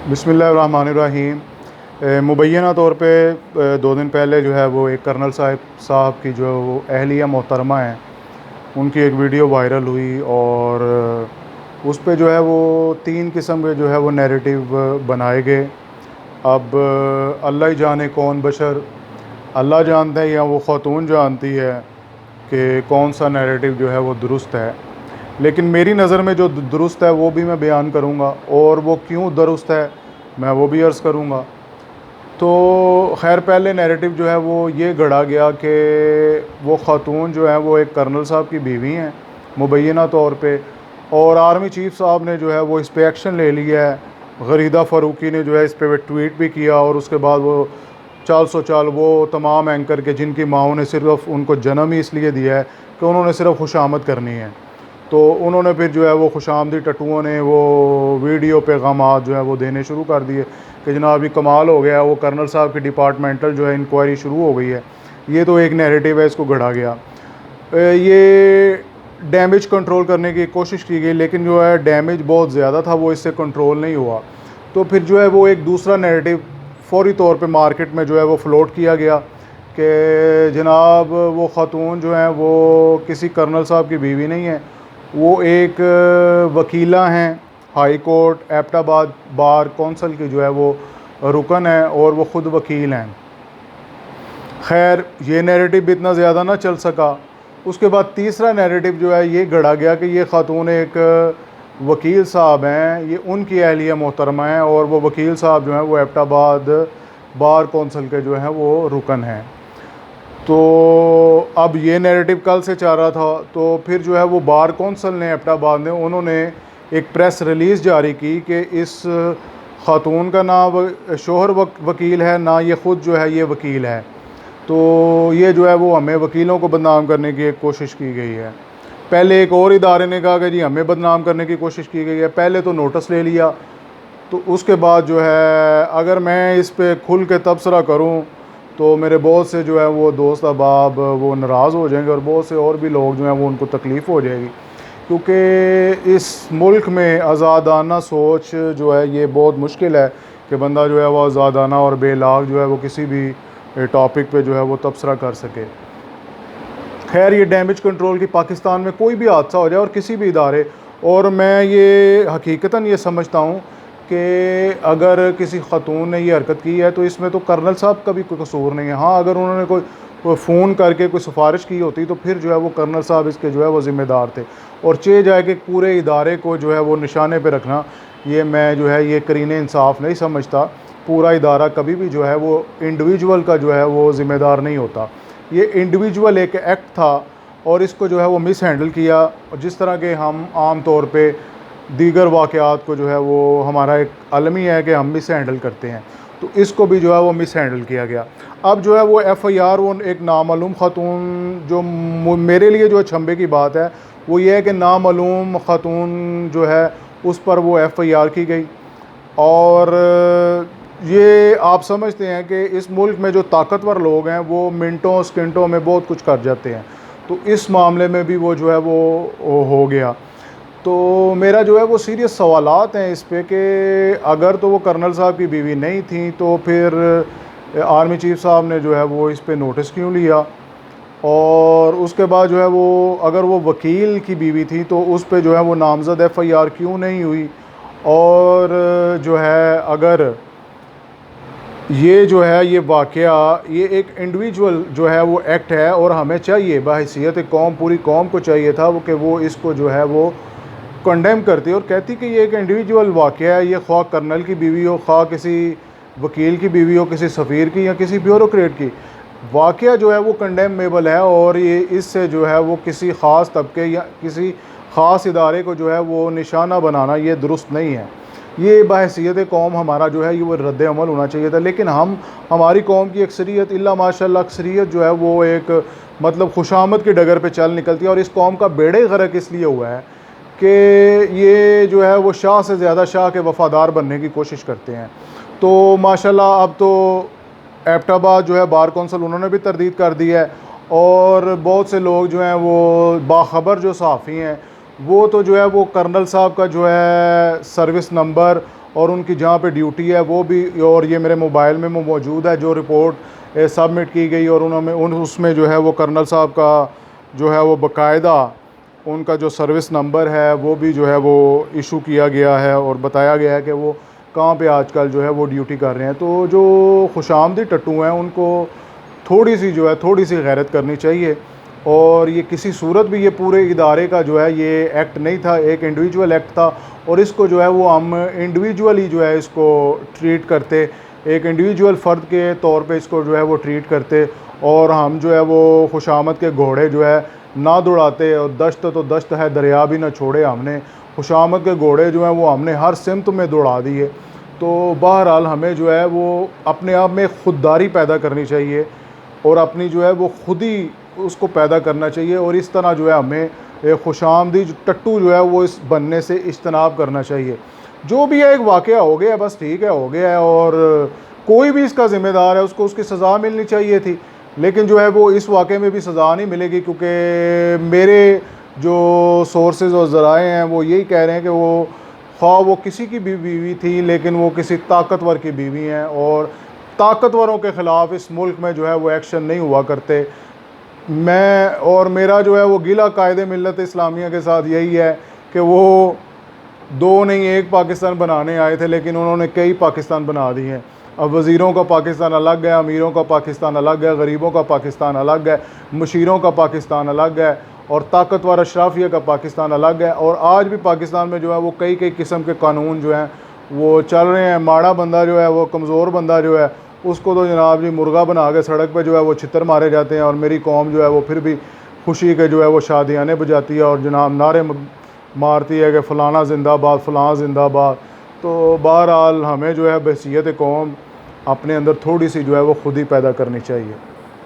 बिस्मिल्लाहिर्रहमानिर्रहीम। मुबैना तौर पे 2 दिन पहले जो है वो एक कर्नल साहब की जो वो अहलिया मोहतरमा हैं, उनकी एक वीडियो वायरल हुई और उस पे जो है वो 3 किस्म के जो है वो नैरेटिव बनाए गए। अब अल्लाह ही जाने कौन बशर, अल्लाह जानता है या वो ख़ातून जानती है कि कौन सा नैरेटिव जो है वो दुरुस्त है। लेकिन मेरी नज़र में जो दुरुस्त है वो भी मैं बयान करूँगा और वो क्यों दुरुस्त है मैं वो भी अर्ज़ करूँगा। तो खैर पहले नैरेटिव जो है वो ये गढ़ा गया कि वो ख़ातून जो है वो एक कर्नल साहब की बीवी हैं मुबैना तौर पे, और आर्मी चीफ़ साहब ने जो है वो इस पर एक्शन ले लिया है। गरीदा फ़ारूकी ने जो है इस पर ट्वीट भी किया और उसके बाद वो चाल सो चाल वो तमाम एंकर के जिनकी माओं ने सिर्फ उनको जन्म ही इसलिए दिया है कि उन्होंने सिर्फ खुशामद करनी है, तो उन्होंने फिर जो है वो खुशामदी टट्टुओं ने वो वीडियो पैगामात जो है वो देने शुरू कर दिए कि जनाब ये कमाल हो गया, वो कर्नल साहब की डिपार्टमेंटल जो है इंक्वायरी शुरू हो गई है। ये तो एक नैरेटिव है, इसको गढ़ा गया। ये डैमेज कंट्रोल करने की कोशिश की गई, लेकिन जो है डैमेज बहुत ज़्यादा था, वो इससे कंट्रोल नहीं हुआ। तो फिर जो है वो एक दूसरा नैरेटिव फौरी तौर पे मार्केट में जो है वो फ्लोट किया गया कि जनाब वो ख़ातून जो हैं वो किसी कर्नल साहब की बीवी नहीं है, वो एक वकीला हैं, high court Abbottabad bar council की जो है वो रुकन है और वो ख़ुद वकील हैं। खैर ये नैरेटिव भी इतना ज़्यादा ना चल सका। उसके बाद तीसरा नैरेटिव जो है ये गढ़ा गया कि ये ख़ातून एक वकील साहब हैं, ये उनकी अहलिया मोहतरमा हैं और वो वकील साहब जो हैं वो एबटाबाद बार कौंसिल के जो हैं वो रुकन हैं। तो अब ये नैरेटिव कल से चल रहा था, तो फिर जो है वो बार कौंसिल ने एबटाबाद ने उन्होंने एक प्रेस रिलीज़ जारी की कि इस ख़ातून का ना शोहर वकील है, ना ये ख़ुद जो है ये वकील है। तो ये जो है वो हमें वकीलों को बदनाम करने की एक कोशिश की गई है। पहले एक और इदारे ने कहा कि जी हमें बदनाम करने की कोशिश की गई है, पहले तो नोटिस ले लिया, तो उसके बाद जो है अगर मैं इस पे खुल के तबसरा करूं तो मेरे बहुत से जो है वो दोस्त अहबाब वो नाराज़ हो जाएंगे और बहुत से और भी लोग जो हैं वो उनको तकलीफ़ हो जाएगी, क्योंकि इस मुल्क में आज़ादाना सोच जो है ये बहुत मुश्किल है कि बंदा जो है वो आज़ादाना और बेलाग जो है वो किसी भी टॉपिक पे जो है वो तबसरा कर सके। खैर ये डैमेज कंट्रोल की पाकिस्तान में कोई भी हादसा हो जाए और किसी भी इदारे, और मैं ये हकीकतन ये समझता हूँ कि अगर किसी ख़ातून ने ये हरकत की है तो इसमें तो कर्नल साहब का भी कोई कसूर नहीं है। हाँ, अगर उन्होंने कोई फ़ोन करके कोई सिफारिश की होती तो फिर जो है वो कर्नल साहब इसके जो है वो ज़िम्मेदार थे, और चे जाए कि पूरे इदारे को जो है वो निशाने पर रखना, ये मैं जो है ये करीने इंसाफ नहीं समझता। पूरा इदारा कभी भी जो है वो इंडिविजुअल का जो है वो ज़िम्मेदार नहीं होता। ये इंडिविजुअल एक एक्ट था और इसको जो है वो मिस हैंडल किया, और जिस तरह के हम आम तौर पे दीगर वाक़यात को जो है वो हमारा एक अलमी है कि हम मिस हैंडल करते हैं, तो इसको भी जो है वो मिस हैंडल किया गया। अब जो है वो FIR वो एक नामालूम ख़ातून, जो मेरे लिए जो अचंभे की बात है वो ये है कि नामालूम ख़ातून जो है उस पर वो FIR की गई, और ये आप समझते हैं कि इस मुल्क में जो ताकतवर लोग हैं वो मिनटों सेकंडों में बहुत कुछ कर जाते हैं, तो इस मामले में भी वो जो है वो हो गया। तो मेरा जो है वो सीरियस सवालात हैं इस पे कि अगर तो वो कर्नल साहब की बीवी नहीं थी तो फिर आर्मी चीफ़ साहब ने जो है वो इस पे नोटिस क्यों लिया, और उसके बाद जो है वो अगर वो वकील की बीवी थी तो उस पे जो है वो नामज़द FIR क्यों नहीं हुई, और जो है अगर ये जो है ये वाक़या ये एक इंडिविजुअल जो है वो एक्ट है, और हमें चाहिए बहैसियत कौम, पूरी कौम को चाहिए था कि वो इसको जो है वो कंडेम करती और कहती कि ये एक इंडिविजुअल वाक़या है, ये ख्वाह कर्नल की बीवी हो, ख्वाह किसी वकील की बीवी हो, किसी सफ़ीर की या किसी ब्यूरोक्रेट की, वाक़या जो है वो कंडेमेबल है, और ये इससे जो है वो किसी ख़ास तबके या किसी ख़ास इदारे को जो है वो निशाना बनाना ये दुरुस्त नहीं है। ये बहैसियत कौम हमारा जो है ये वो रद्द अमल होना चाहिए था, लेकिन हमारी कौम की अक्सरियत इल्ला माशाअल्लाह अक्सरियत जो है वो एक मतलब खुशामद की डगर पे चल निकलती है, और इस कौम का बेड़े गर्क इसलिए हुआ है कि ये जो है वो शाह से ज़्यादा शाह के वफ़ादार बनने की कोशिश करते हैं। तो माशाअल्लाह अब तो एबटाबाद जो है बार कौंसिल उन्होंने भी तरदीद कर दी है, और बहुत से लोग जो हैं वो बाखबर जो सहाफ़ी हैं वो तो जो है वो कर्नल साहब का जो है सर्विस नंबर और उनकी जहाँ पे ड्यूटी है वो भी, और ये मेरे मोबाइल में मौजूद है जो रिपोर्ट सबमिट की गई, और उन्होंने उसमें जो है वो कर्नल साहब का जो है वो बाकायदा उनका जो सर्विस नंबर है वो भी जो है वो इशू किया गया है और बताया गया है कि वो कहाँ पे आजकल जो है वो ड्यूटी कर रहे हैं। तो जो खुशामदी टट्टू हैं उनको थोड़ी सी जो है थोड़ी सी गैरत करनी चाहिए, और ये किसी सूरत भी ये पूरे इदारे का जो है ये एक्ट नहीं था, एक इंडिविजुअल एक्ट था, और इसको जो है वो हम इंडिविजुअली जो है इसको ट्रीट करते, एक इंडिविजुअल फ़र्द के तौर पे इसको जो है वो ट्रीट करते, और हम जो है वो खुशामद के घोड़े जो है ना दौड़ाते, और दश्त तो दश्त है दरिया भी ना छोड़े, हमने खुशामद के घोड़े जो हैं वो हमने हर सिमत में दौड़ा दिए। तो बहरहाल हमें जो है वो अपने आप में खुददारी पैदा करनी चाहिए, और अपनी जो है वो खुद ही उसको पैदा करना चाहिए, और इस तरह जो है हमें खुशामदी टट्टू जो है वो इस बनने से इज्तनाब करना चाहिए। जो भी है एक वाक़या हो गया, बस ठीक है, हो गया है, और कोई भी इसका ज़िम्मेदार है उसको उसकी सज़ा मिलनी चाहिए थी, लेकिन जो है वो इस वाक़े में भी सज़ा नहीं मिलेगी, क्योंकि मेरे जो सोर्सेज़ और ज़राए हैं वो यही कह रहे हैं कि वो ख्वाह वो किसी की भी बीवी थी, लेकिन वो किसी ताकतवर की बीवी हैं, और ताकतवरों के ख़िलाफ़ इस मुल्क में जो है वो एक्शन नहीं हुआ करते। मैं और मेरा जो है वो गिला कायदे मिल्लत इस्लामिया के साथ यही है कि वो दो नहीं एक पाकिस्तान बनाने आए थे, लेकिन उन्होंने कई पाकिस्तान बना दिए हैं। अब वज़ीरों का पाकिस्तान अलग है, अमीरों का पाकिस्तान अलग है, गरीबों का पाकिस्तान अलग है, मुशीरों का पाकिस्तान अलग है, और ताकतवर अशराफिया का पाकिस्तान अलग है। और आज भी पाकिस्तान में जो है वो कई कई किस्म के कानून जो हैं वो चल रहे हैं। माड़ा बंदा जो है वो कमज़ोर बंदा जो है उसको तो जनाब जी मुर्गा बना के सड़क पे जो है वो छितर मारे जाते हैं, और मेरी कौम जो है वो फिर भी खुशी के जो है वो शादियाने बजाती है और जनाब नारे मारती है कि फ़लाना ज़िंदाबाद, फ़लाना ज़िंदाबाद। तो बहरहाल हमें जो है बहसीयत कौम अपने अंदर थोड़ी सी जो है वो खुद ही पैदा करनी चाहिए।